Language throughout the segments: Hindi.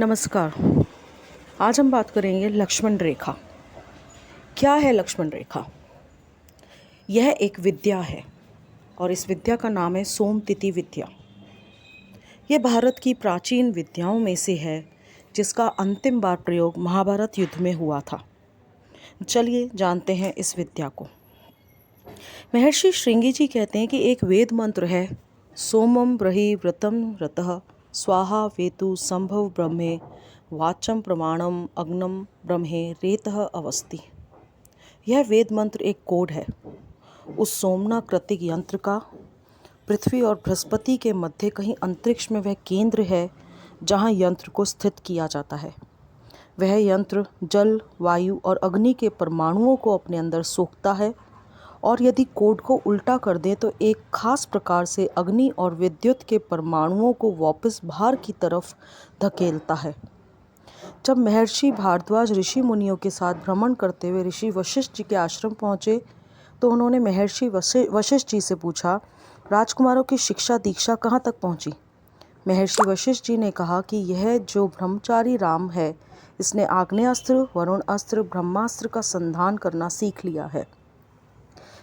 नमस्कार। आज हम बात करेंगे लक्ष्मण रेखा। क्या है लक्ष्मण रेखा? यह एक विद्या है और इस विद्या का नाम है सोमतिथि विद्या। यह भारत की प्राचीन विद्याओं में से है जिसका अंतिम बार प्रयोग महाभारत युद्ध में हुआ था। चलिए जानते हैं इस विद्या को। महर्षि श्रृंगी जी कहते हैं कि एक वेद मंत्र है, सोमम ब्रहि व्रतम व्रतः स्वाहा वेतु संभव ब्रह्मे वाचम प्रमाणम अग्नम ब्रह्मे रेतः अवस्थि। यह वेद मंत्र एक कोड है उस सोमना कृतिक यंत्र का। पृथ्वी और बृहस्पति के मध्य कहीं अंतरिक्ष में वह केंद्र है जहाँ यंत्र को स्थित किया जाता है। वह यंत्र जल, वायु और अग्नि के परमाणुओं को अपने अंदर सोखता है और यदि कोड को उल्टा कर दें तो एक खास प्रकार से अग्नि और विद्युत के परमाणुओं को वापस बाहर की तरफ धकेलता है। जब महर्षि भारद्वाज ऋषि मुनियों के साथ भ्रमण करते हुए ऋषि वशिष्ठ जी के आश्रम पहुँचे तो उन्होंने महर्षि वशिष्ठ जी से पूछा, राजकुमारों की शिक्षा दीक्षा कहाँ तक पहुँची? महर्षि वशिष्ठ जी ने कहा कि यह जो ब्रह्मचारी राम है, इसने आग्नेयास्त्र, वरुण अस्त्र, ब्रह्मास्त्र का संधान करना सीख लिया है।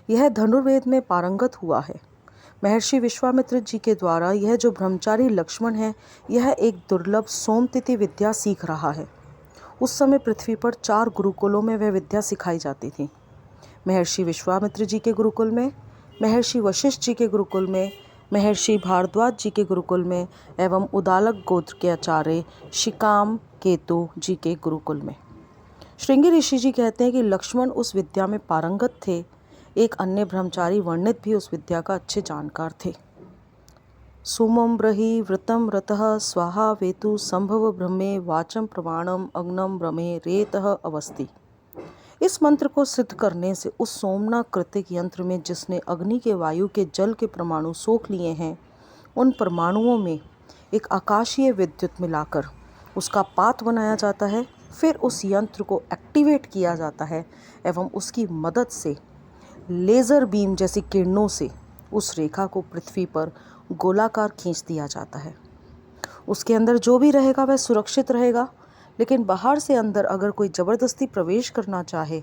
यह धनुर्वेद में पारंगत हुआ है। महर्षि विश्वामित्र जी के द्वारा यह जो ब्रह्मचारी लक्ष्मण है, यह एक दुर्लभ सोमतिथि विद्या सीख रहा है। उस समय पृथ्वी पर 4 गुरुकुलों में वह विद्या सिखाई जाती थी। महर्षि विश्वामित्र जी के गुरुकुल में, महर्षि वशिष्ठ जी के गुरुकुल में, महर्षि भारद्वाज जी के गुरुकुल में एवं उदालक गोत्र के आचार्य शिकाम केतु जी के गुरुकुल में। श्रृंगी ऋषि जी कहते हैं कि लक्ष्मण उस विद्या में पारंगत थे। एक अन्य ब्रह्मचारी वर्णित भी उस विद्या का अच्छे जानकार थे। सोमम ब्रहि व्रतम व्रतः स्वाहा वेतु संभव ब्रह्मे वाचम प्रमाणम अग्नम ब्रह्मे रेतः अवस्थि। इस मंत्र को सिद्ध करने से उस सोमना कृतिक यंत्र में जिसने अग्नि के, वायु के, जल के परमाणु सोख लिए हैं, उन परमाणुओं में एक आकाशीय विद्युत मिलाकर उसका पात बनाया जाता है। फिर उस यंत्र को एक्टिवेट किया जाता है एवं उसकी मदद से लेज़र बीम जैसी किरणों से उस रेखा को पृथ्वी पर गोलाकार खींच दिया जाता है। उसके अंदर जो भी रहेगा वह सुरक्षित रहेगा, लेकिन बाहर से अंदर अगर कोई ज़बरदस्ती प्रवेश करना चाहे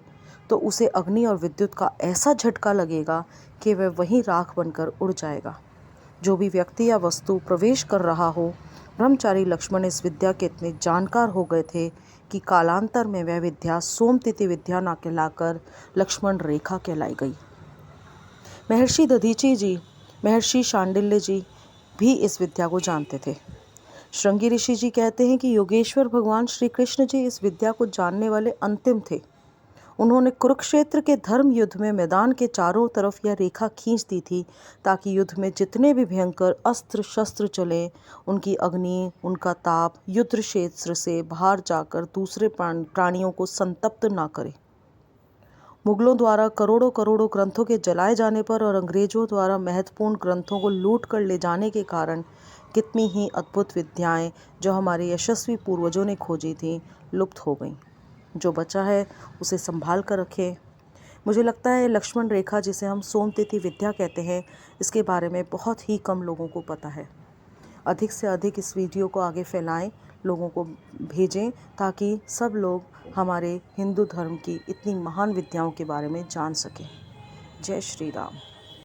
तो उसे अग्नि और विद्युत का ऐसा झटका लगेगा कि वह वहीं राख बनकर उड़ जाएगा। जो भी व्यक्ति या वस्तु प्रवेश कर रहा हो, ब्रह्मचारी लक्ष्मण इस विद्या के इतने जानकार हो गए थे कि कालांतर में वह विद्या सोमतिथि विद्या न कहलाकर लक्ष्मण रेखा कहलाई गई। महर्षि दधीची जी, महर्षि शांडिल्य जी भी इस विद्या को जानते थे। श्रृंगी ऋषि जी कहते हैं कि योगेश्वर भगवान श्री कृष्ण जी इस विद्या को जानने वाले अंतिम थे। उन्होंने कुरुक्षेत्र के धर्म युद्ध में मैदान के चारों तरफ यह रेखा खींच दी थी ताकि युद्ध में जितने भी भयंकर अस्त्र शस्त्र चले, उनकी अग्नि, उनका ताप युद्ध क्षेत्र से बाहर जाकर दूसरे प्राणियों को संतप्त ना करे। मुगलों द्वारा करोड़ों करोड़ों ग्रंथों के जलाए जाने पर और अंग्रेजों द्वारा महत्वपूर्ण ग्रंथों को लूट कर ले जाने के कारण कितनी ही अद्भुत विद्याएं जो हमारे यशस्वी पूर्वजों ने खोजी थीं, लुप्त हो गईं। जो बचा है उसे संभाल कर रखें। मुझे लगता है लक्ष्मण रेखा, जिसे हम सोमतिथि विद्या कहते हैं, इसके बारे में बहुत ही कम लोगों को पता है। अधिक से अधिक इस वीडियो को आगे फैलाएं, लोगों को भेजें ताकि सब लोग हमारे हिंदू धर्म की इतनी महान विद्याओं के बारे में जान सकें। जय श्री राम।